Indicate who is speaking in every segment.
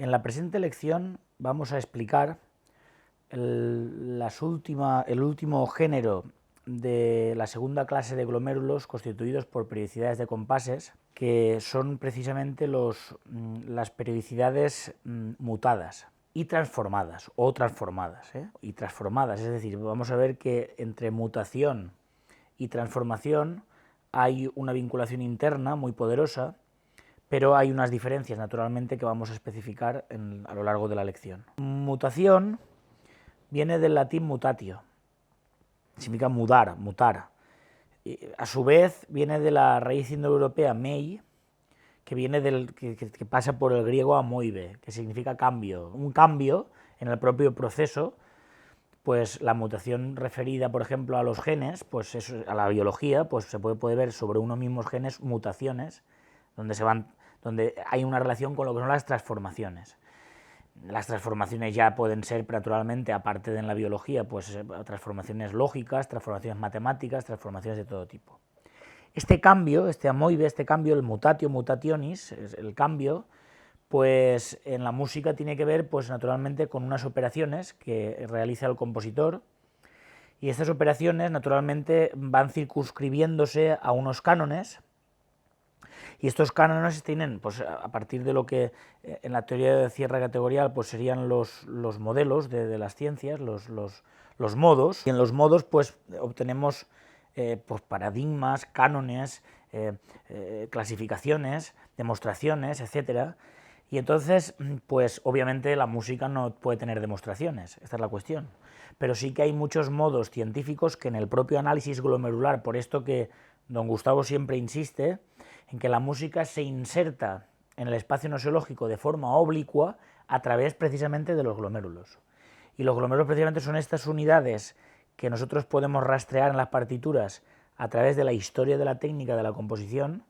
Speaker 1: En la presente lección vamos a explicar el último género de la segunda clase de glomérulos constituidos por periodicidades de compases, que son precisamente las periodicidades mutadas y transformadas, y transformadas, es decir, vamos a ver que entre mutación y transformación hay una vinculación interna muy poderosa, pero hay unas diferencias, naturalmente, que vamos a especificar a lo largo de la lección. Mutación viene del latín mutatio, significa mudar, mutar. A su vez viene de la raíz indoeuropea mei, que viene que pasa por el griego amoibe, que significa cambio. Un cambio en el propio proceso, pues la mutación referida, por ejemplo, a los genes, pues a la biología, pues se puede ver sobre unos mismos genes mutaciones, donde hay una relación con lo que son las transformaciones. Las transformaciones ya pueden ser, naturalmente, aparte de en la biología, pues transformaciones lógicas, transformaciones matemáticas, transformaciones de todo tipo. Este cambio, este amoibe, este cambio, el mutatio mutationis, el cambio, pues en la música tiene que ver, pues naturalmente, con unas operaciones que realiza el compositor, y estas operaciones, naturalmente, van circunscribiéndose a unos cánones. Y estos cánones tienen, pues a partir de lo que en la teoría de cierre categorial pues serían los modelos de las ciencias, los modos, y en los modos pues obtenemos pues paradigmas, cánones, clasificaciones, demostraciones, etcétera. Y entonces, pues obviamente la música no puede tener demostraciones, esta es la cuestión. Pero sí que hay muchos modos científicos que en el propio análisis glomerular, por esto que don Gustavo siempre insiste, en que la música se inserta en el espacio nosológico de forma oblicua a través precisamente de los glomérulos. Y los glomérulos precisamente son estas unidades que nosotros podemos rastrear en las partituras a través de la historia de la técnica de la composición,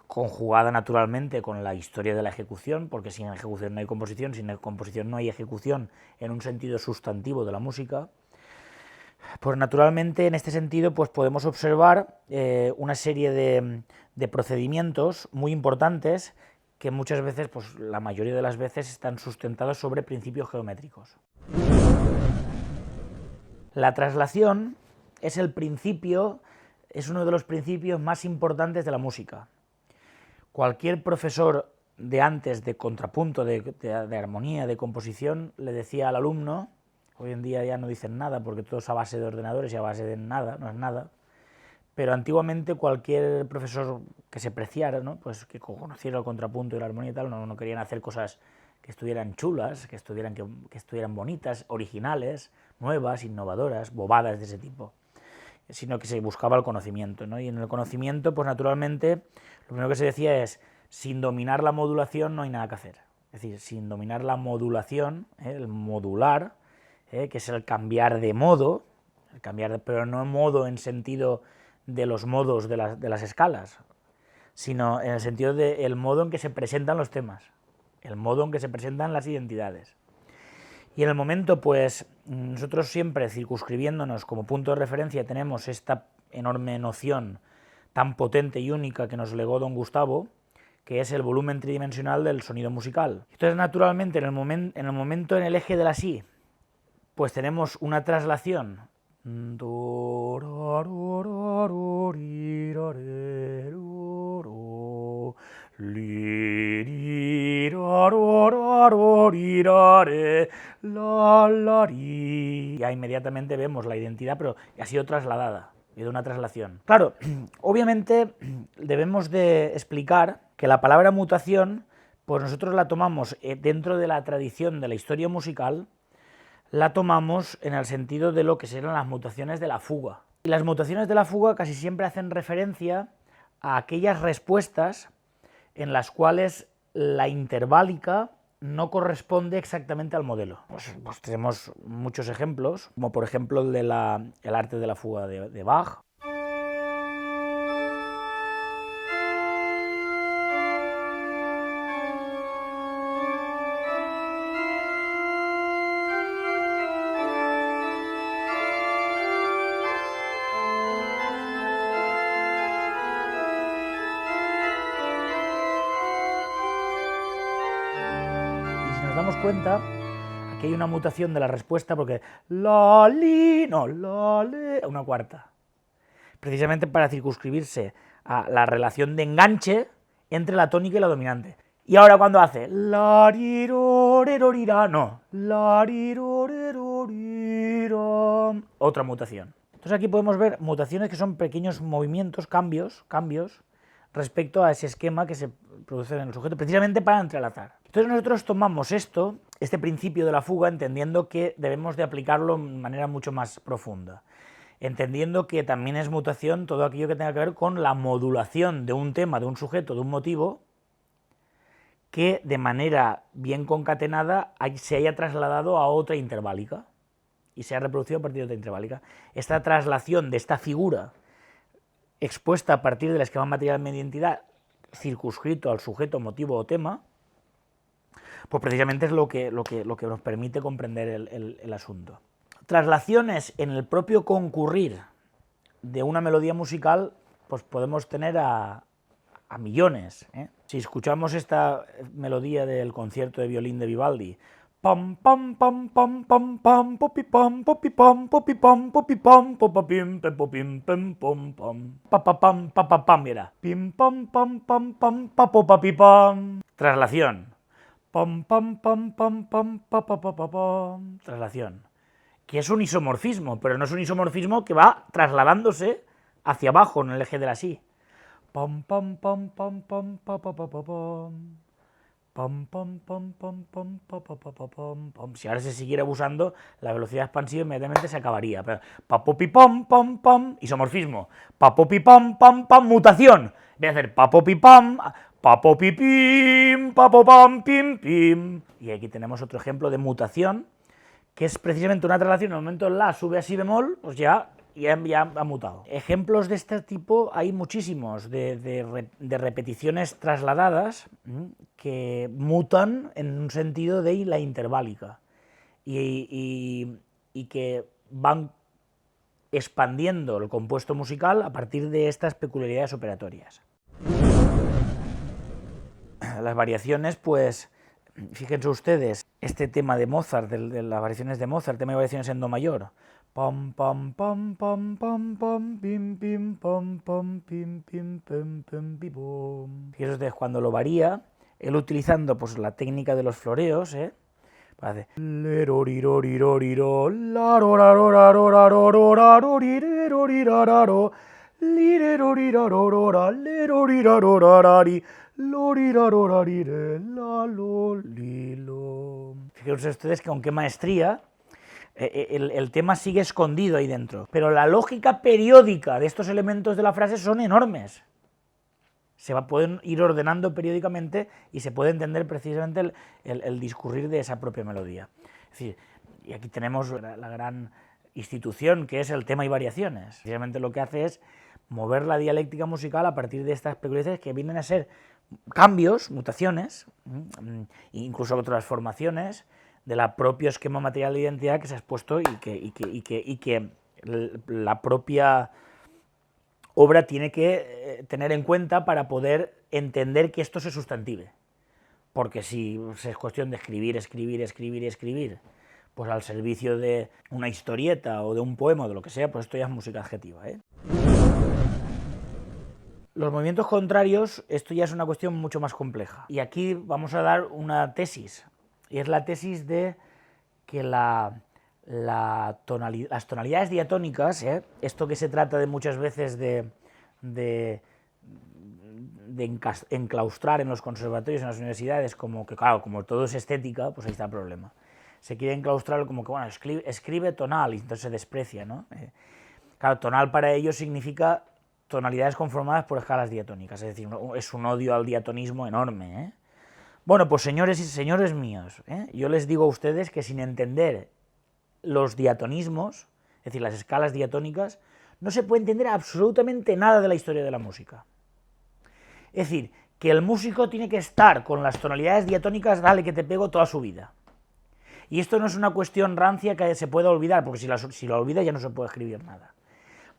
Speaker 1: conjugada naturalmente con la historia de la ejecución, porque sin ejecución no hay composición, sin composición no hay ejecución en un sentido sustantivo de la música. Pues naturalmente en este sentido pues podemos observar una serie de procedimientos muy importantes que muchas veces, pues la mayoría de las veces, están sustentados sobre principios geométricos. La traslación es es uno de los principios más importantes de la música. Cualquier profesor de antes de contrapunto, de armonía, de composición, le decía al alumno, hoy en día ya no dicen nada porque todo es a base de ordenadores y a base de nada, no es nada, pero antiguamente cualquier profesor que se preciara, ¿no? Pues que conociera el contrapunto y la armonía y tal, no querían hacer cosas que estuvieran chulas, que estuvieran bonitas, originales, nuevas, innovadoras, bobadas de ese tipo, sino que se buscaba el conocimiento, ¿no? Y en el conocimiento, pues naturalmente, lo primero que se decía es, sin dominar la modulación no hay nada que hacer. Es decir, sin dominar la modulación, el modular, que es el cambiar de modo, pero no modo en sentido de los modos de las escalas, sino en el sentido del modo en que se presentan los temas, el modo en que se presentan las identidades. Y en el momento, pues, nosotros siempre circunscribiéndonos como punto de referencia tenemos esta enorme noción tan potente y única que nos legó don Gustavo, que es el volumen tridimensional del sonido musical. Entonces, naturalmente, en el momento en el eje de la si, pues tenemos una traslación ya inmediatamente vemos la identidad, pero ha sido trasladada, ha habido una traslación. Claro, obviamente debemos de explicar que la palabra mutación, pues nosotros la tomamos dentro de la tradición de la historia musical, la tomamos en el sentido de lo que serán las mutaciones de la fuga. Y las mutaciones de la fuga casi siempre hacen referencia a aquellas respuestas en las cuales la interválica no corresponde exactamente al modelo. Pues tenemos muchos ejemplos, como por ejemplo el arte de la fuga de Bach. nos damos cuenta, aquí hay una mutación de la respuesta porque la, li, no, la, le, una cuarta. Precisamente para circunscribirse a la relación de enganche entre la tónica y la dominante. Y ahora cuando hace la, ri, ro, re, ro, ri, ra, no, la, ri, ro, re, ro, ri, ra, otra mutación. Entonces aquí podemos ver mutaciones que son pequeños movimientos, cambios respecto a ese esquema que se produce en el sujeto, precisamente para entrelazar. Entonces nosotros tomamos este principio de la fuga, entendiendo que debemos de aplicarlo de manera mucho más profunda, entendiendo que también es mutación todo aquello que tenga que ver con la modulación de un tema, de un sujeto, de un motivo, que de manera bien concatenada se haya trasladado a otra interválica y se ha reproducido a partir de otra interválica. Esta traslación de esta figura expuesta a partir del esquema material de identidad circunscrito al sujeto, motivo o tema, pues precisamente es lo que nos permite comprender el asunto. Traslaciones en el propio concurrir de una melodía musical, pues podemos tener a millones, ¿eh? Si escuchamos esta melodía del concierto de violín de Vivaldi, pam pam pam pam pam pam popi pam popi pam popi pam popi pam popapim pepopim pem pom pam papapam papapam, mira, pim pam pam pam pam papopapi pam. Traslación. Pam pam pam pam pam papapapam. Traslación. Que es un isomorfismo, pero no es un isomorfismo que va trasladándose hacia abajo en el eje de la si. Pam pam pam pam pam papapapam. Pam pam pam pam pam pam pam. Si ahora se siguiera abusando, la velocidad expansiva inmediatamente se acabaría. Pero papopi pam pam pam, isomorfismo. Papopi pam pam pam, mutación. Voy a hacer papopi pam, papopi pim, papopam pim pim. Y aquí tenemos otro ejemplo de mutación, que es precisamente una traslación. En el momento en la sube a si bemol, pues ya ha mutado. Ejemplos de este tipo hay muchísimos, de repeticiones trasladadas que mutan en un sentido de la interválica y que van expandiendo el compuesto musical a partir de estas peculiaridades operatorias. Las variaciones, pues, fíjense ustedes, este tema de Mozart, de las variaciones de Mozart, tema de variaciones en do mayor, pam pam pam pam pam pam pim pim pam pam pim pim pim pim pim pum. Fíjense ustedes cuando lo varía, él utilizando pues la técnica de los floreos, hace fíjense ustedes que con qué maestría el tema sigue escondido ahí dentro, pero la lógica periódica de estos elementos de la frase son enormes. Pueden ir ordenando periódicamente y se puede entender precisamente el discurrir de esa propia melodía. Es decir, y aquí tenemos la gran institución que es el tema y variaciones. Precisamente lo que hace es mover la dialéctica musical a partir de estas peculiaridades que vienen a ser cambios, mutaciones, incluso transformaciones del propio esquema material de identidad que se ha expuesto y que la propia obra tiene que tener en cuenta para poder entender que esto se sustantive. Porque si es cuestión de escribir, pues al servicio de una historieta o de un poema o de lo que sea, pues esto ya es música adjetiva, Los movimientos contrarios, esto ya es una cuestión mucho más compleja. Y aquí vamos a dar una tesis, y es la tesis de que las tonalidades diatónicas, esto que se trata de muchas veces de enclaustrar en los conservatorios, en las universidades, como que claro, como todo es estética, pues ahí está el problema. Se quiere enclaustrar como que, bueno, escribe tonal, y entonces se desprecia, ¿no? Claro, tonal para ellos significa tonalidades conformadas por escalas diatónicas, es decir, es un odio al diatonismo enorme, Bueno, pues señores y señores míos, yo les digo a ustedes que sin entender los diatonismos, es decir, las escalas diatónicas, no se puede entender absolutamente nada de la historia de la música. Es decir, que el músico tiene que estar con las tonalidades diatónicas, dale que te pego, toda su vida. Y esto no es una cuestión rancia que se pueda olvidar, porque si lo olvida ya no se puede escribir nada.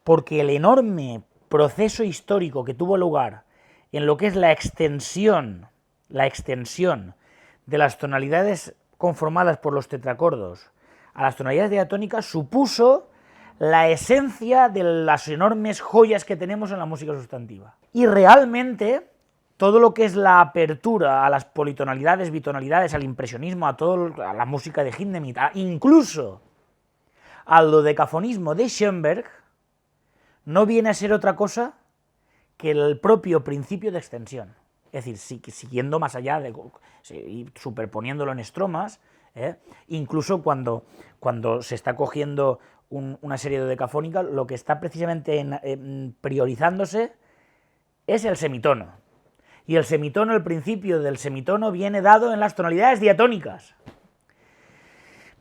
Speaker 1: Porque el enorme proceso histórico que tuvo lugar en lo que es la extensión de las tonalidades conformadas por los tetracordos a las tonalidades diatónicas supuso la esencia de las enormes joyas que tenemos en la música sustantiva. Y realmente todo lo que es la apertura a las politonalidades, bitonalidades, al impresionismo, a la música de Hindemith, incluso al dodecafonismo de Schoenberg, no viene a ser otra cosa que el propio principio de extensión. Es decir, siguiendo más allá, superponiéndolo en estromas, incluso cuando se está cogiendo una serie dodecafónica, lo que está precisamente priorizándose es el semitono. Y el semitono, el principio del semitono, viene dado en las tonalidades diatónicas.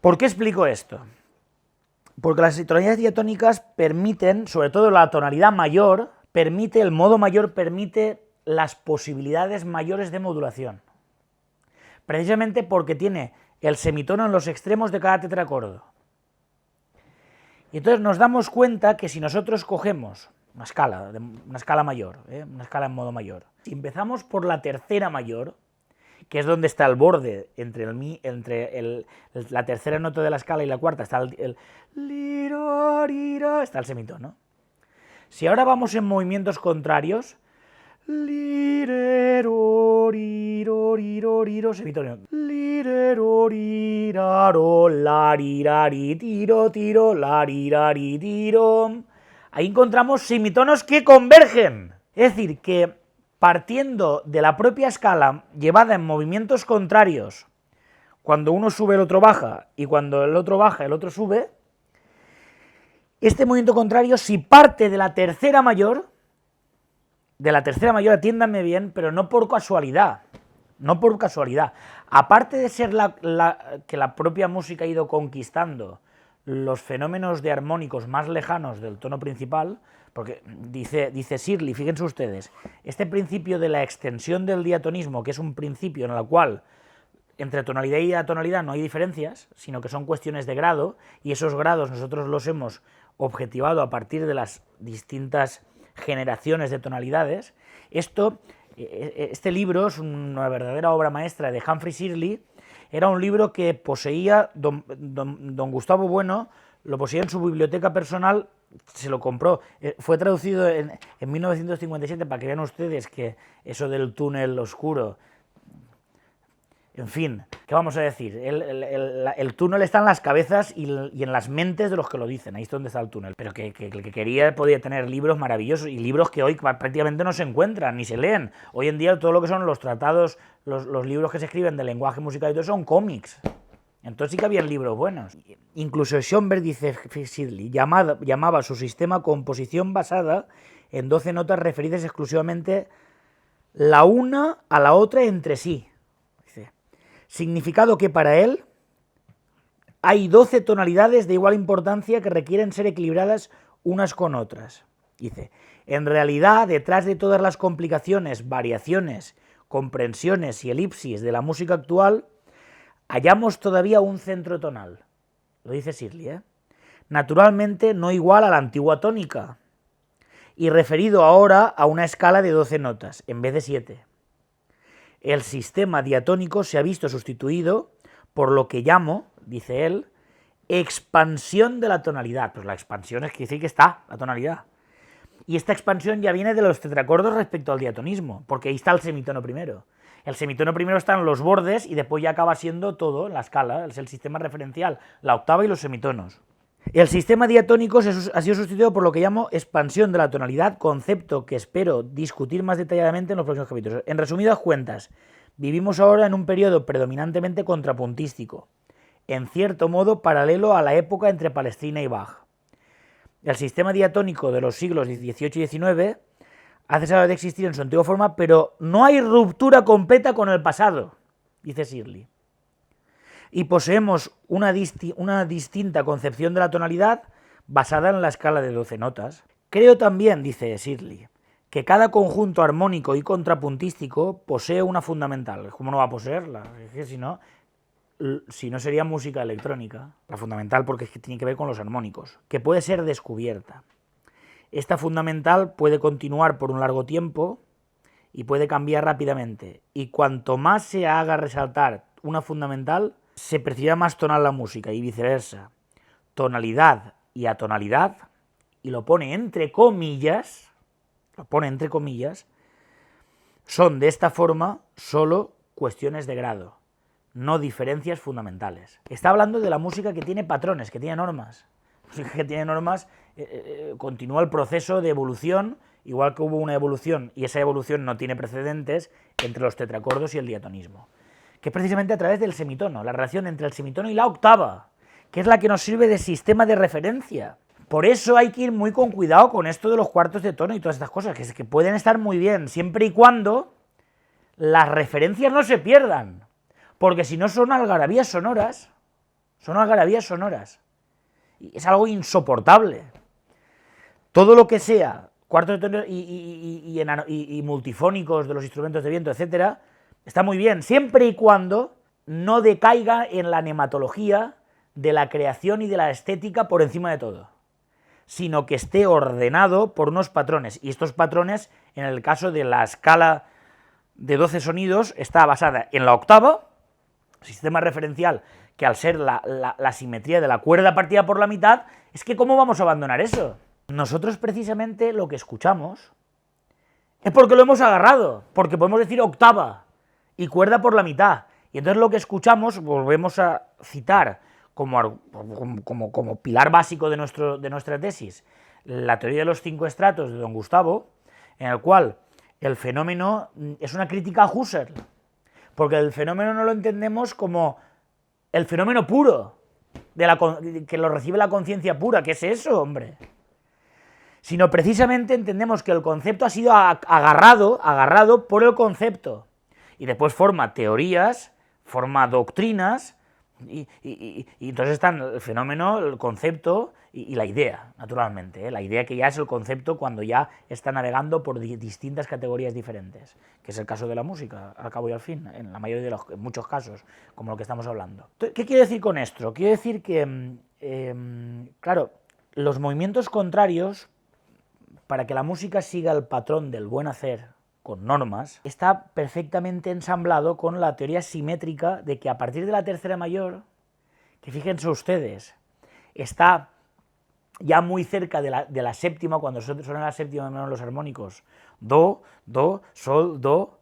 Speaker 1: ¿Por qué explico esto? Porque las tonalidades diatónicas permiten, sobre todo la tonalidad mayor, el modo mayor permite las posibilidades mayores de modulación. Precisamente porque tiene el semitono en los extremos de cada tetracordo. Y entonces nos damos cuenta que si nosotros cogemos una escala mayor, una escala en modo mayor, si empezamos por la tercera mayor, que es donde está el borde entre la tercera nota de la escala y la cuarta, está está el semitono. Si ahora vamos en movimientos contrarios, semitono, ahí encontramos semitonos que convergen. Es decir, que partiendo de la propia escala llevada en movimientos contrarios, cuando uno sube el otro baja y cuando el otro baja el otro sube, este movimiento contrario, si parte de la tercera mayor, atiéndanme bien, pero no por casualidad, aparte de ser que la propia música ha ido conquistando los fenómenos de armónicos más lejanos del tono principal, porque dice Searle, fíjense ustedes, este principio de la extensión del diatonismo, que es un principio en el cual entre tonalidad y atonalidad no hay diferencias, sino que son cuestiones de grado, y esos grados nosotros los hemos objetivado a partir de las distintas generaciones de tonalidades. Este libro es una verdadera obra maestra de Humphrey Searle. Era un libro que poseía don Gustavo Bueno, lo poseía en su biblioteca personal, se lo compró, fue traducido en 1957, para que vean ustedes que eso del túnel oscuro, en fin, ¿qué vamos a decir? El túnel está en las cabezas y en las mentes de los que lo dicen, ahí es donde está el túnel. Pero que el que quería podía tener libros maravillosos, y libros que hoy prácticamente no se encuentran, ni se leen. Hoy en día todo lo que son los tratados, los libros que se escriben de lenguaje musical y todo son cómics. Entonces sí que había libros buenos. Incluso Schoenberg, dice Searle, llamaba su sistema composición basada en 12 notas referidas exclusivamente la una a la otra entre sí. Significado que para él hay 12 tonalidades de igual importancia que requieren ser equilibradas unas con otras. Dice, en realidad, detrás de todas las complicaciones, variaciones, comprensiones y elipsis de la música actual, hallamos todavía un centro tonal. Lo dice Searle, naturalmente no igual a la antigua tónica, y referido ahora a una escala de 12 notas, en vez de 7. El sistema diatónico se ha visto sustituido por lo que llamo, dice él, expansión de la tonalidad. Pues la expansión es que decir que está la tonalidad. Y esta expansión ya viene de los tetracordos respecto al diatonismo, porque ahí está el semitono primero. El semitono primero está en los bordes y después ya acaba siendo todo la escala, es el sistema referencial, la octava y los semitonos. El sistema diatónico ha sido sustituido por lo que llamo expansión de la tonalidad, concepto que espero discutir más detalladamente en los próximos capítulos. En resumidas cuentas, vivimos ahora en un periodo predominantemente contrapuntístico, en cierto modo paralelo a la época entre Palestrina y Bach. El sistema diatónico de los siglos XVIII y XIX ha cesado de existir en su antigua forma, pero no hay ruptura completa con el pasado, dice Searle. Y poseemos una distinta concepción de la tonalidad basada en la escala de 12 notas. Creo también, dice Searle, que cada conjunto armónico y contrapuntístico posee una fundamental. ¿Cómo no va a poseerla? Es que si no sería música electrónica. La fundamental porque es que tiene que ver con los armónicos, que puede ser descubierta. Esta fundamental puede continuar por un largo tiempo y puede cambiar rápidamente. Y cuanto más se haga resaltar una fundamental, se percibía más tonal la música y viceversa, tonalidad y atonalidad, y lo pone entre comillas, son de esta forma solo cuestiones de grado, no diferencias fundamentales. Está hablando de la música que tiene patrones, que tiene normas. La música que tiene normas continúa el proceso de evolución, igual que hubo una evolución, y esa evolución no tiene precedentes, entre los tetracordos y el diatonismo, que es precisamente a través del semitono, la relación entre el semitono y la octava, que es la que nos sirve de sistema de referencia. Por eso hay que ir muy con cuidado con esto de los cuartos de tono y todas estas cosas, que pueden estar muy bien, siempre y cuando las referencias no se pierdan, porque si no son algarabías sonoras, y es algo insoportable. Todo lo que sea cuartos de tono y multifónicos de los instrumentos de viento, etcétera, está muy bien, siempre y cuando no decaiga en la nematología de la creación y de la estética por encima de todo, sino que esté ordenado por unos patrones, y estos patrones, en el caso de la escala de 12 sonidos, está basada en la octava, sistema referencial, que al ser la simetría de la cuerda partida por la mitad, es que ¿cómo vamos a abandonar eso? Nosotros precisamente lo que escuchamos es porque lo hemos agarrado, porque podemos decir octava y cuerda por la mitad, y entonces lo que escuchamos, volvemos a citar como pilar básico de nuestra tesis, la teoría de los 5 estratos de don Gustavo, en el cual el fenómeno es una crítica a Husserl, porque el fenómeno no lo entendemos como el fenómeno puro, que lo recibe la conciencia pura. ¿Qué es eso, hombre? Sino precisamente entendemos que el concepto ha sido agarrado por el concepto, y después forma teorías, forma doctrinas, y entonces están el fenómeno, el concepto y la idea, naturalmente, ¿eh? La idea, que ya es el concepto cuando ya está navegando por distintas categorías diferentes, que es el caso de la música, al cabo y al fin, en la mayoría en muchos casos, como lo que estamos hablando. ¿Qué quiero decir con esto? Quiero decir que, claro, los movimientos contrarios, para que la música siga el patrón del buen hacer, con normas, está perfectamente ensamblado con la teoría simétrica de que a partir de la tercera mayor, que fíjense ustedes, está ya muy cerca de la séptima, cuando suena la séptima menor los armónicos, do, sol, do,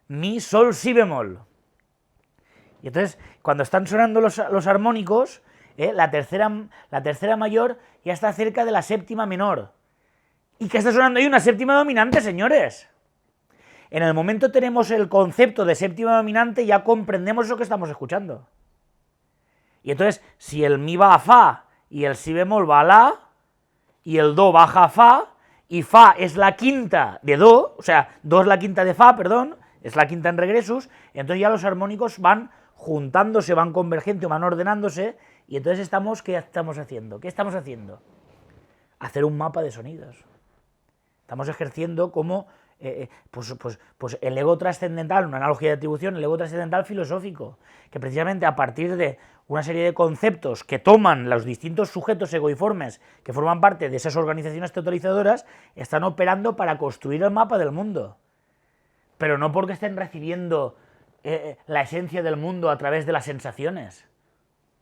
Speaker 1: mi, sol, si bemol. Y entonces, cuando están sonando los armónicos, la tercera mayor ya está cerca de la séptima menor. ¿Y qué está sonando ahí? Una séptima dominante, señores. En el momento tenemos el concepto de séptima dominante, ya comprendemos eso que estamos escuchando. Y entonces, si el mi va a fa y el si bemol va a la, y el do baja a fa, y fa es la quinta de do, o sea, do es la quinta de fa, perdón, es la quinta en regresus, entonces ya los armónicos van juntándose, van convergiendo, van ordenándose, y entonces ¿qué estamos haciendo? ¿Qué estamos haciendo? Hacer un mapa de sonidos. Estamos ejerciendo como pues el ego trascendental, una analogía de atribución, el ego trascendental filosófico, que precisamente a partir de una serie de conceptos que toman los distintos sujetos egoiformes que forman parte de esas organizaciones totalizadoras, están operando para construir el mapa del mundo, pero no porque estén recibiendo la esencia del mundo a través de las sensaciones.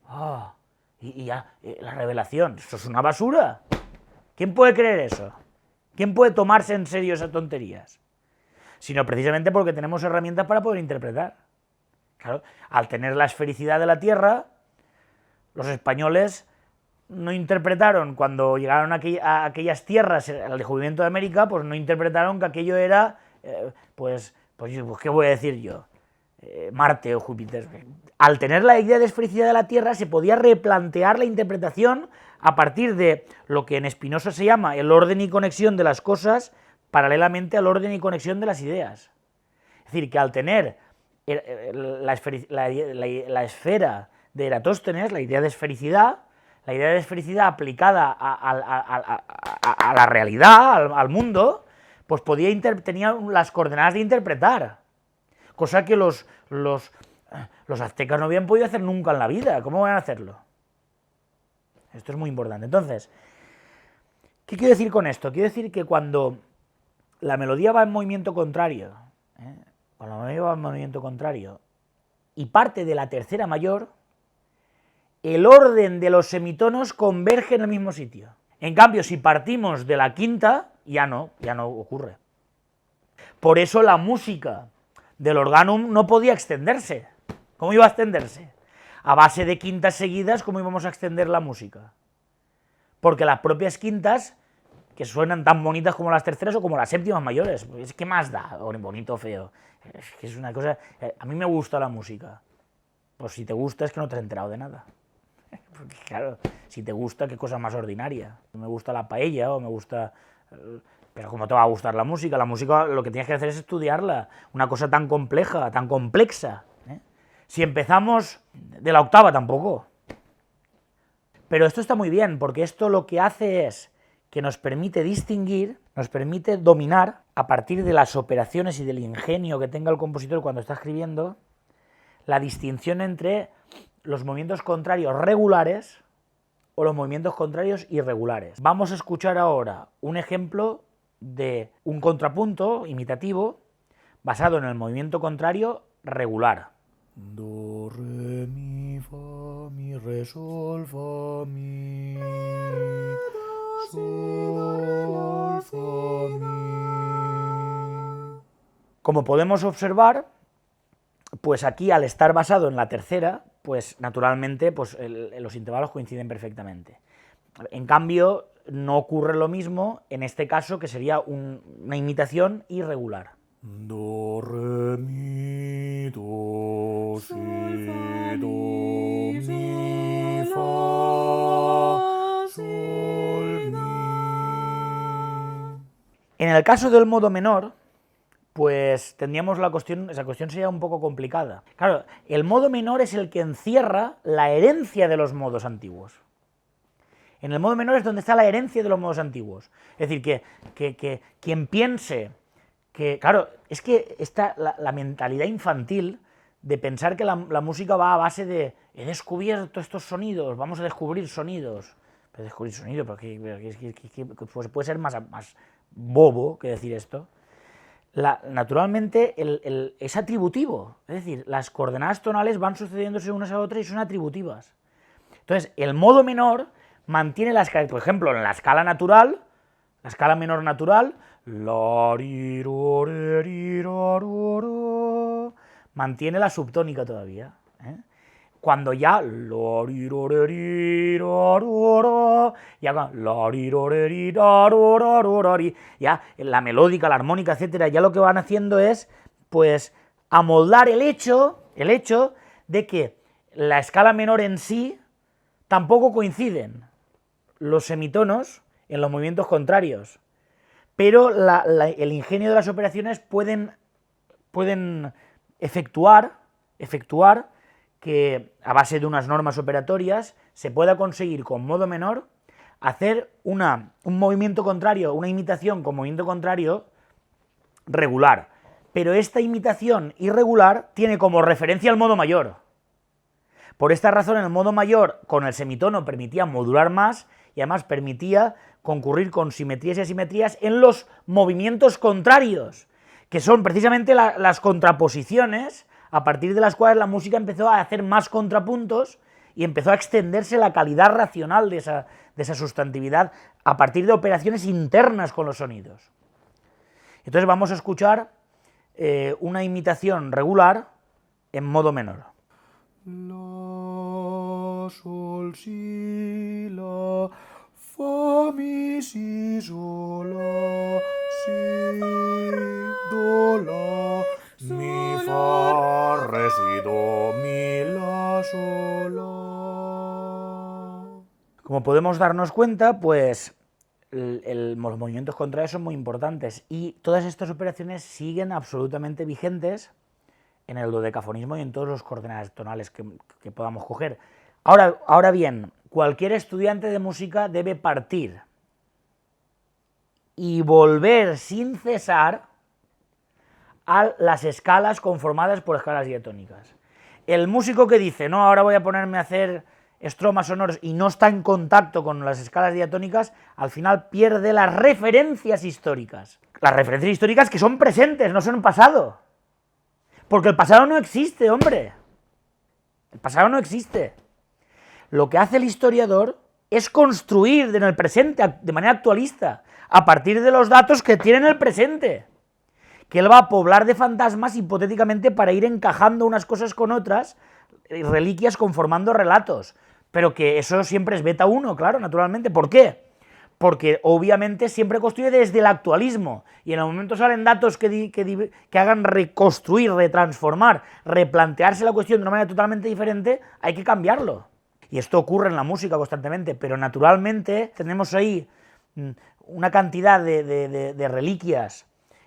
Speaker 1: La revelación, eso es una basura. ¿Quién puede creer eso? ¿Quién puede tomarse en serio esas tonterías? Sino precisamente porque tenemos herramientas para poder interpretar. Claro, al tener la esfericidad de la Tierra, los españoles no interpretaron, cuando llegaron a aquellas tierras, al descubrimiento de América, pues no interpretaron que aquello era, pues ¿qué voy a decir yo? Marte o Júpiter. Al tener la idea de esfericidad de la Tierra, se podía replantear la interpretación a partir de lo que en Spinoza se llama el orden y conexión de las cosas, paralelamente al orden y conexión de las ideas. Es decir, que al tener la esfera de Eratóstenes, la idea de esfericidad aplicada a la realidad, al mundo, pues tenía las coordenadas de interpretar, cosa que los aztecas no habían podido hacer nunca en la vida. ¿Cómo van a hacerlo? Esto es muy importante. Entonces, ¿qué quiero decir con esto? Quiero decir que cuando la melodía va en movimiento contrario, y parte de la tercera mayor, el orden de los semitonos converge en el mismo sitio. En cambio, si partimos de la quinta, ya no ocurre. Por eso la música del organum no podía extenderse. ¿Cómo iba a extenderse? A base de quintas seguidas, ¿cómo íbamos a extender la música? Porque las propias quintas, que suenan tan bonitas como las terceras o como las séptimas mayores, pues, ¿qué más da? Bonito o feo. Es que es una cosa... A mí me gusta la música. Pues si te gusta es que no te has enterado de nada. Porque claro, si te gusta, qué cosa más ordinaria. Me gusta la paella o me gusta... Pero ¿cómo te va a gustar la música? La música lo que tienes que hacer es estudiarla. Una cosa tan compleja, tan complexa. Si empezamos de la octava, tampoco. Pero esto está muy bien, porque esto lo que hace es que nos permite distinguir, nos permite dominar, a partir de las operaciones y del ingenio que tenga el compositor cuando está escribiendo, la distinción entre los movimientos contrarios regulares o los movimientos contrarios irregulares. Vamos a escuchar ahora un ejemplo de un contrapunto imitativo basado en el movimiento contrario regular. Do, re, mi, re, sol, fa, mi, sol, fa, mi. Como podemos observar, pues aquí al estar basado en la tercera, pues naturalmente pues los intervalos coinciden perfectamente. En cambio, no ocurre lo mismo en este caso, que sería una imitación irregular. Do, re, mi, do, si, do, mi, fa, sol, mi. En el caso del modo menor, pues tendríamos esa cuestión sería un poco complicada. Claro, el modo menor es el que encierra la herencia de los modos antiguos. En el modo menor es donde está la herencia de los modos antiguos. Es decir, que quien piense que, claro, es que está la mentalidad infantil de pensar que la música va a base de he descubierto estos sonidos, vamos a descubrir sonidos. Pero descubrir sonidos, porque pues puede ser más bobo que decir esto. Naturalmente es atributivo, es decir, las coordenadas tonales van sucediéndose unas a otras y son atributivas. Entonces, el modo menor mantiene las características, por ejemplo, en la escala natural, la escala menor natural, mantiene la subtónica todavía. Cuando ya ya la melódica, la armónica, etcétera, ya lo que van haciendo es pues amoldar el hecho de que la escala menor en sí tampoco coinciden los semitonos en los movimientos contrarios, pero el ingenio de las operaciones pueden efectuar que a base de unas normas operatorias se pueda conseguir con modo menor hacer un movimiento contrario, una imitación con movimiento contrario regular. Pero esta imitación irregular tiene como referencia el modo mayor. Por esta razón, el modo mayor con el semitono permitía modular más y además permitía concurrir con simetrías y asimetrías en los movimientos contrarios, que son precisamente las contraposiciones a partir de las cuales la música empezó a hacer más contrapuntos y empezó a extenderse la calidad racional de esa sustantividad a partir de operaciones internas con los sonidos. Entonces vamos a escuchar una imitación regular en modo menor. La, sol, si, la, fa, mi, si, sol, la, si, do, la, mi, fa, re, si, do, mi, la, sol, la. Como podemos darnos cuenta, pues los movimientos contrarios son muy importantes y todas estas operaciones siguen absolutamente vigentes en el dodecafonismo y en todos los coordenadas tonales que podamos coger. Ahora bien, cualquier estudiante de música debe partir y volver sin cesar a las escalas conformadas por escalas diatónicas. El músico que dice, no, ahora voy a ponerme a hacer estromas sonoros y no está en contacto con las escalas diatónicas, al final pierde las referencias históricas. Las referencias históricas que son presentes, no son pasado. Porque el pasado no existe, hombre. El pasado no existe. lo que hace el historiador es construir en el presente, de manera actualista, a partir de los datos que tiene en el presente. Que él va a poblar de fantasmas hipotéticamente para ir encajando unas cosas con otras, reliquias conformando relatos. Pero que eso siempre es beta 1, claro, naturalmente. ¿Por qué? Porque obviamente siempre construye desde el actualismo, y en el momento salen datos que hagan reconstruir, retransformar, replantearse la cuestión de una manera totalmente diferente, hay que cambiarlo. Y esto ocurre en la música constantemente, pero naturalmente tenemos ahí una cantidad de reliquias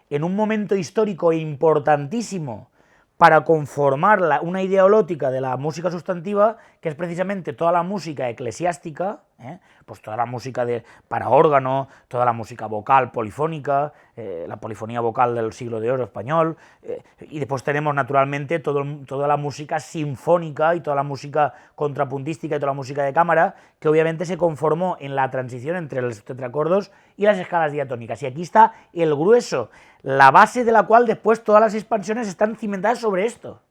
Speaker 1: en un momento histórico importantísimo para conformar una idea holótica de la música sustantiva, que es precisamente toda la música eclesiástica, pues toda la música para órgano, toda la música vocal polifónica, la polifonía vocal del siglo de oro español, y después tenemos naturalmente toda la música sinfónica y toda la música contrapuntística y toda la música de cámara, que obviamente se conformó en la transición entre los tetracordos y las escalas diatónicas. Y aquí está el grueso, la base de la cual después todas las expansiones están cimentadas sobre esto.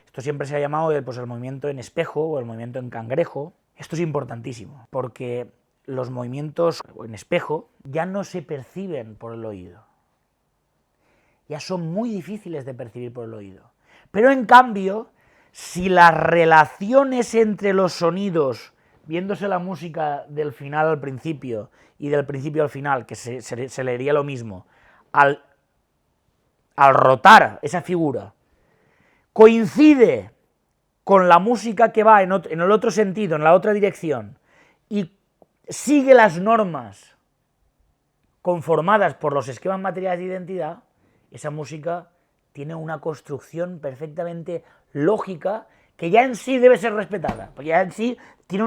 Speaker 1: Esto siempre se ha llamado pues, el movimiento en espejo o el movimiento en cangrejo. Esto es importantísimo, porque los movimientos en espejo ya no se perciben por el oído. Ya son muy difíciles de percibir por el oído. Pero en cambio, si las relaciones entre los sonidos, viéndose la música del final al principio y del principio al final, que se leería lo mismo, al rotar esa figura, coincide con la música que va en el otro sentido, en la otra dirección, y sigue las normas conformadas por los esquemas materiales de identidad, esa música tiene una construcción perfectamente lógica que ya en sí debe ser respetada, porque ya en sí tiene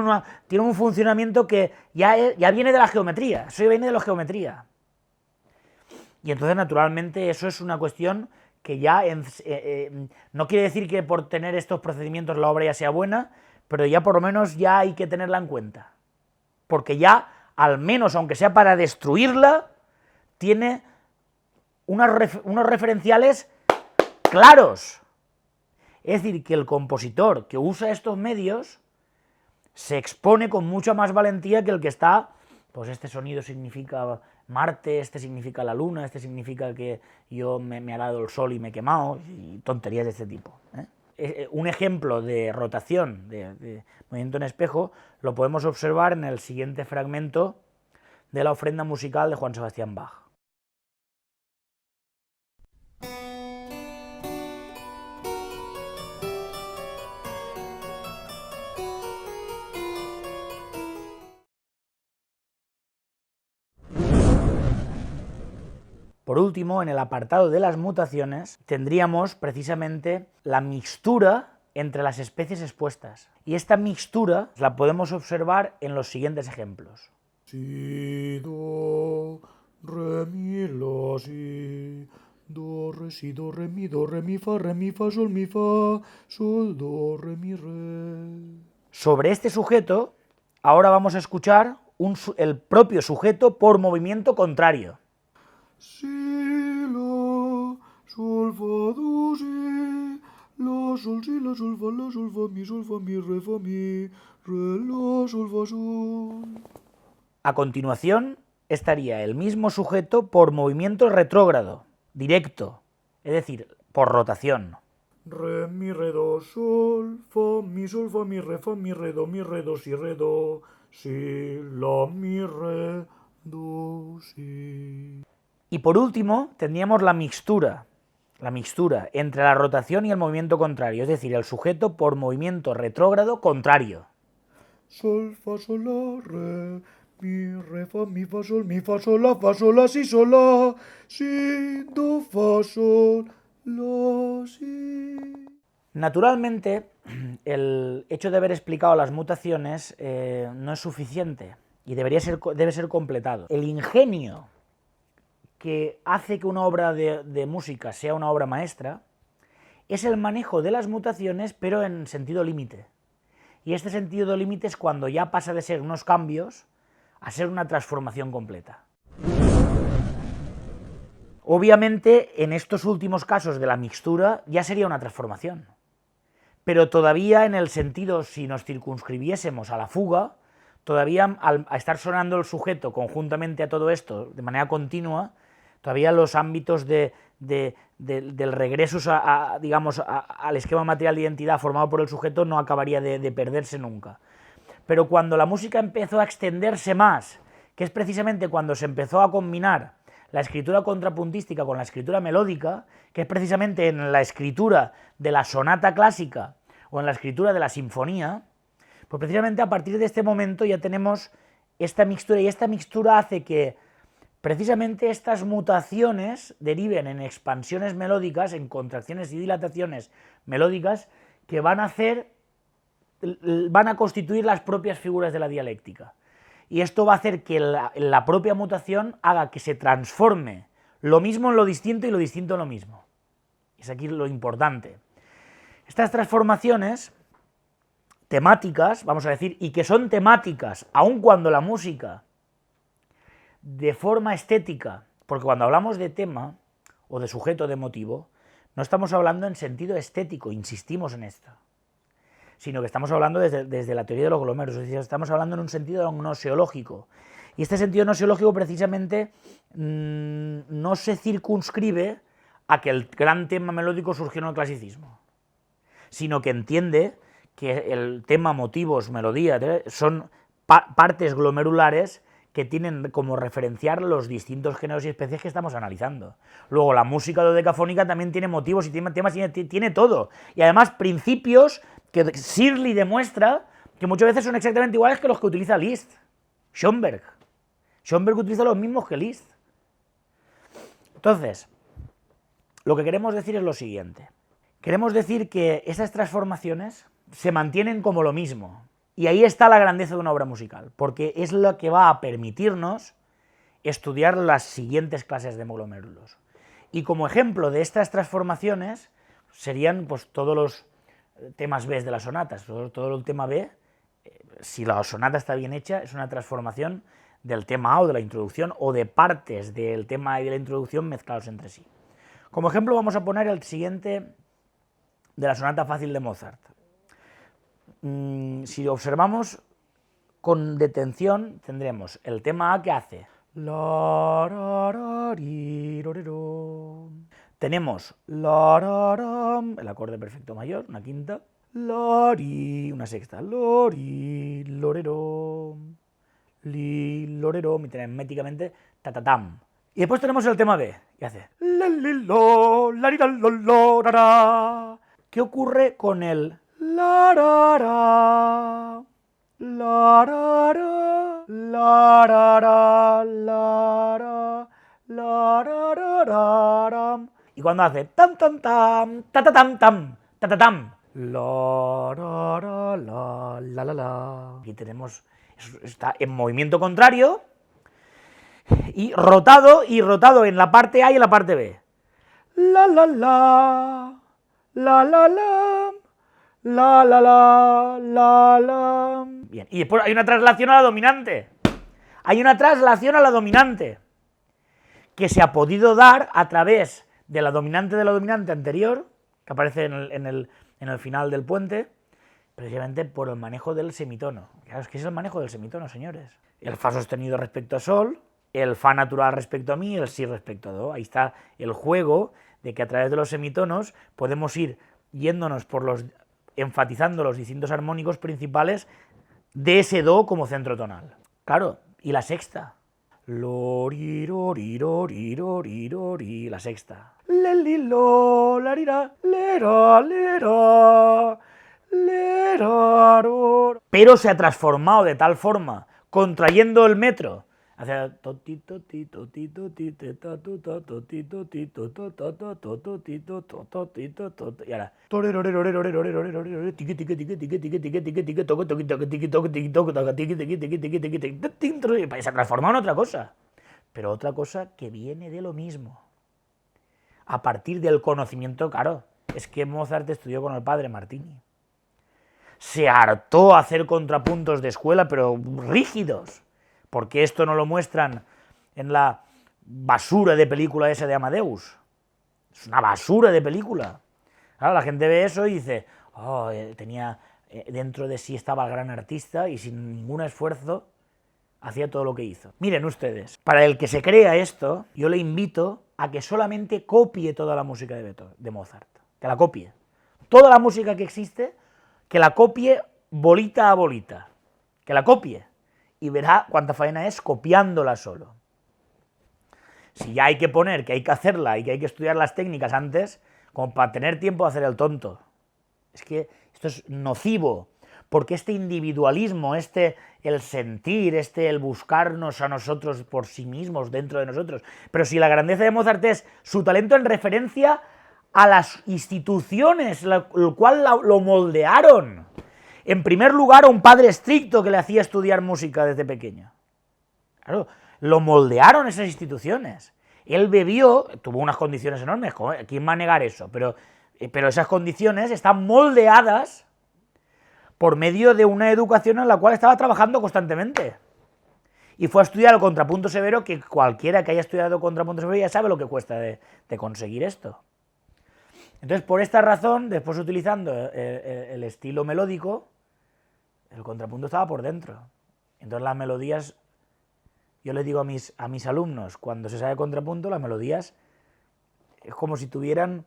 Speaker 1: un funcionamiento que ya viene de la geometría, eso ya viene de la geometría. Y entonces, naturalmente, eso es una cuestión que ya no quiere decir que por tener estos procedimientos la obra ya sea buena, pero ya por lo menos ya hay que tenerla en cuenta. Porque ya, al menos, aunque sea para destruirla, tiene unos referenciales claros. Es decir, que el compositor que usa estos medios se expone con mucha más valentía que el que está, pues este sonido significa Marte, este significa la Luna, este significa que yo me ha dado el sol y me he quemado, y tonterías de este tipo. Un ejemplo de rotación, de movimiento en espejo, lo podemos observar en el siguiente fragmento de la ofrenda musical de Juan Sebastián Bach. Por último, en el apartado de las mutaciones, tendríamos precisamente la mixtura entre las especies expuestas. Y esta mixtura la podemos observar en los siguientes ejemplos.
Speaker 2: Si, do, re, mi, la, si, do, re, mi, fa, sol, do, re, mi, re.
Speaker 1: Sobre este sujeto, ahora vamos a escuchar el propio sujeto por movimiento contrario.
Speaker 2: Si, la, sol, fa, do, si, la, sol, si, la, sol, fa, mi, re, la, sol, fa, sol.
Speaker 1: A continuación, estaría el mismo sujeto por movimiento retrógrado, directo, es decir, por rotación.
Speaker 2: Re, mi, re, do, sol, fa, mi, re, do, si, la, mi, re, do, si.
Speaker 1: Y por último, tendríamos la mixtura entre la rotación y el movimiento contrario, es decir, el sujeto por movimiento retrógrado contrario.
Speaker 2: Sol, fa, sol, la, re, mi, fa, sol, la, si, do, fa, sol, la, si.
Speaker 1: Naturalmente, el hecho de haber explicado las mutaciones no es suficiente y debe ser completado. El ingenio que hace que una obra de música sea una obra maestra es el manejo de las mutaciones, pero en sentido límite. Y este sentido límite es cuando ya pasa de ser unos cambios a ser una transformación completa. Obviamente, en estos últimos casos de la mixtura ya sería una transformación, pero todavía en el sentido, si nos circunscribiésemos a la fuga, todavía al estar sonando el sujeto conjuntamente a todo esto de manera continua, todavía los ámbitos del regreso digamos, al esquema material de identidad formado por el sujeto no acabaría de perderse nunca. Pero cuando la música empezó a extenderse más, que es precisamente cuando se empezó a combinar la escritura contrapuntística con la escritura melódica, que es precisamente en la escritura de la sonata clásica o en la escritura de la sinfonía, pues precisamente a partir de este momento ya tenemos esta mixtura, y esta mixtura hace que precisamente estas mutaciones deriven en expansiones melódicas, en contracciones y dilataciones melódicas que van a constituir las propias figuras de la dialéctica. Y esto va a hacer que la propia mutación haga que se transforme lo mismo en lo distinto y lo distinto en lo mismo. Es aquí lo importante. Estas transformaciones temáticas, vamos a decir, y que son temáticas, aun cuando la música, de forma estética, porque cuando hablamos de tema, o de sujeto, de motivo, no estamos hablando en sentido estético, insistimos en esto, sino que estamos hablando desde la teoría de los glómeros, es decir, estamos hablando en un sentido gnoseológico. Y este sentido gnoseológico precisamente no se circunscribe a que el gran tema melódico surgió en el clasicismo, sino que entiende que el tema, motivos, melodía, son partes glomerulares que tienen como referenciar los distintos géneros y especies que estamos analizando. Luego, la música dodecafónica también tiene motivos y tiene temas, tiene todo. Y además principios que Shirley demuestra que muchas veces son exactamente iguales que los que utiliza Liszt. Schoenberg utiliza los mismos que Liszt. Entonces, lo que queremos decir es lo siguiente. Queremos decir que esas transformaciones se mantienen como lo mismo. Y ahí está la grandeza de una obra musical, porque es lo que va a permitirnos estudiar las siguientes clases de glomérulos. Y como ejemplo de estas transformaciones serían pues todos los temas B de las sonatas. Todo el tema B, si la sonata está bien hecha, es una transformación del tema A o de la introducción, o de partes del tema A y de la introducción mezclados entre sí. Como ejemplo vamos a poner el siguiente de la sonata fácil de Mozart. Si observamos con detención, tendremos el tema A que hace. Tenemos el acorde perfecto mayor, una quinta, una sexta, y tenemos métricamente tatatam. Y después tenemos el tema B, que hace. ¿Qué ocurre con el la ra ra, la ra ra, la ra ra, la ra, la ra ra ra ram? Y cuando hace tam tam tam, ta ta tam tam, ta ta tam, la ra ra la la la. Aquí tenemos, está en movimiento contrario y rotado en la parte A y en la parte B. La la la, la la la. La, la, la, la, la. Bien, y después hay una traslación a la dominante. Hay una traslación a la dominante que se ha podido dar a través de la dominante anterior, que aparece en el final del puente, precisamente por el manejo del semitono. Claro, es que es el manejo del semitono, señores. El fa sostenido respecto a sol, el fa natural respecto a mi, el si respecto a do. Ahí está el juego de que a través de los semitonos podemos ir yéndonos enfatizando los distintos armónicos principales de ese do como centro tonal. Claro, y la sexta. Lori, lori, lori, lori, lori, la sexta. Leli, lo, la, lira, lera, lera, lera, ro. Pero se ha transformado de tal forma, contrayendo el metro, hacia y ahora se ha transformado en otra cosa, pero otra cosa que viene de lo mismo, a partir del conocimiento. Claro, es que Mozart estudió con el padre Martini, se hartó a hacer contrapuntos de escuela, pero rígidos. Porque esto no lo muestran en la basura de película esa de Amadeus. Es una basura de película. Claro, la gente ve eso y dice, tenía dentro de sí estaba el gran artista y sin ningún esfuerzo hacía todo lo que hizo. Miren ustedes, para el que se crea esto, yo le invito a que solamente copie toda la música de Mozart, que la copie. Toda la música que existe, que la copie bolita a bolita, que la copie, y verá cuánta faena es copiándola solo. Si ya hay que poner que hay que hacerla y que hay que estudiar las técnicas antes, como para tener tiempo de hacer el tonto. Es que esto es nocivo, porque este individualismo, el sentir, el buscarnos a nosotros por sí mismos, dentro de nosotros, pero si la grandeza de Mozart es su talento en referencia a las instituciones, el cual lo moldearon. En primer lugar, a un padre estricto que le hacía estudiar música desde pequeño. Claro, lo moldearon esas instituciones. Él bebió, tuvo unas condiciones enormes, ¿quién va a negar eso? Pero esas condiciones están moldeadas por medio de una educación en la cual estaba trabajando constantemente. Y fue a estudiar el contrapunto severo, que cualquiera que haya estudiado contrapunto severo ya sabe lo que cuesta de conseguir esto. Entonces, por esta razón, después utilizando el estilo melódico, el contrapunto estaba por dentro. Entonces las melodías, yo les digo a mis alumnos, cuando se sabe contrapunto, las melodías es como si tuvieran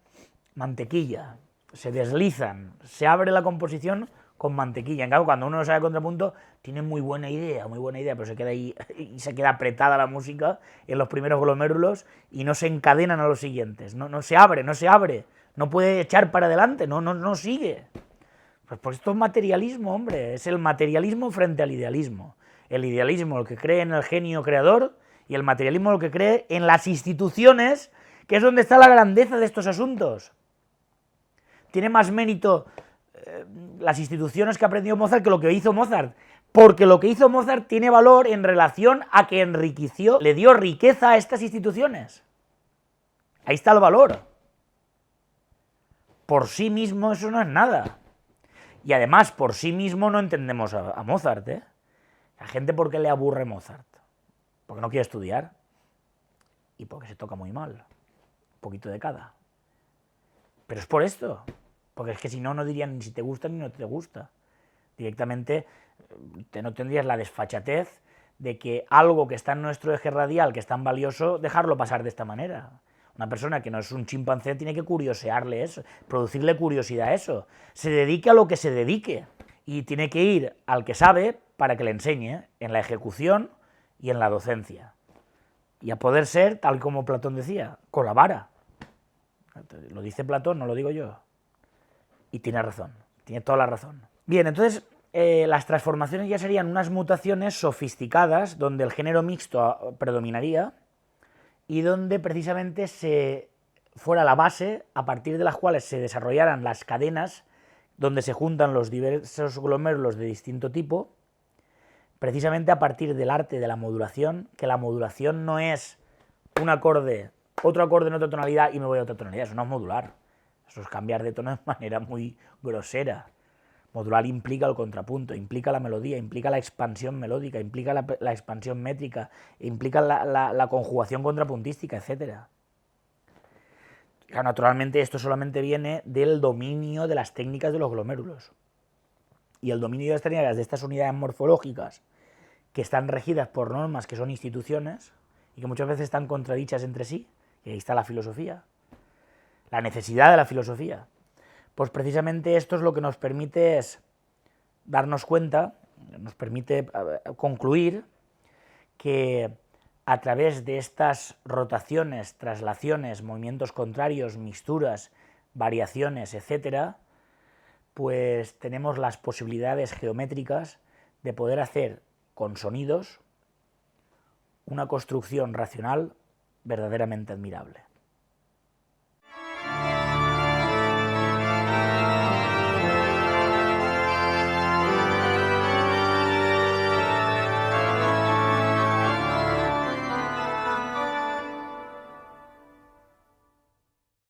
Speaker 1: mantequilla, se deslizan, se abre la composición con mantequilla. En cambio, cuando uno no sabe contrapunto, tiene muy buena idea, pero se queda ahí y se queda apretada la música en los primeros glomérulos y no se encadenan a los siguientes, no se abre, no puede echar para adelante, no sigue. Pues esto es materialismo, hombre, es el materialismo frente al idealismo. El idealismo, el que cree en el genio creador, y el materialismo, el que cree en las instituciones, que es donde está la grandeza de estos asuntos. Tiene más mérito las instituciones que aprendió Mozart que lo que hizo Mozart, porque lo que hizo Mozart tiene valor en relación a que enriqueció, le dio riqueza a estas instituciones. Ahí está el valor. Por sí mismo eso no es nada. Y además, por sí mismo no entendemos a Mozart, ¿eh? La gente, ¿por qué le aburre Mozart? Porque no quiere estudiar y porque se toca muy mal. Un poquito de cada. Pero es por esto. Porque es que si no, no dirían ni si te gusta ni no te gusta. Directamente no tendrías la desfachatez de que algo que está en nuestro eje radial, que es tan valioso, dejarlo pasar de esta manera. Una persona que no es un chimpancé tiene que curiosearle eso, producirle curiosidad a eso. Se dedique a lo que se dedique. Y tiene que ir al que sabe para que le enseñe en la ejecución y en la docencia. Y a poder ser, tal como Platón decía, con la vara. Lo dice Platón, no lo digo yo. Y tiene razón, tiene toda la razón. Bien, entonces las transformaciones ya serían unas mutaciones sofisticadas donde el género mixto predominaría y donde precisamente se fuera la base a partir de las cuales se desarrollaran las cadenas donde se juntan los diversos glomérulos de distinto tipo, precisamente a partir del arte de la modulación, que la modulación no es un acorde, otro acorde en otra tonalidad y me voy a otra tonalidad, eso no es modular, eso es cambiar de tono de manera muy grosera. Modular implica el contrapunto, implica la melodía, implica la expansión melódica, implica la expansión métrica, implica la conjugación contrapuntística, etc. Claro, naturalmente esto solamente viene del dominio de las técnicas de los glomérulos. Y el dominio de las técnicas de estas unidades morfológicas, que están regidas por normas que son instituciones, y que muchas veces están contradichas entre sí, y ahí está la filosofía, la necesidad de la filosofía. Pues precisamente esto es lo que nos permite es darnos cuenta, nos permite concluir que a través de estas rotaciones, traslaciones, movimientos contrarios, mixturas, variaciones, etc., pues tenemos las posibilidades geométricas de poder hacer con sonidos una construcción racional verdaderamente admirable.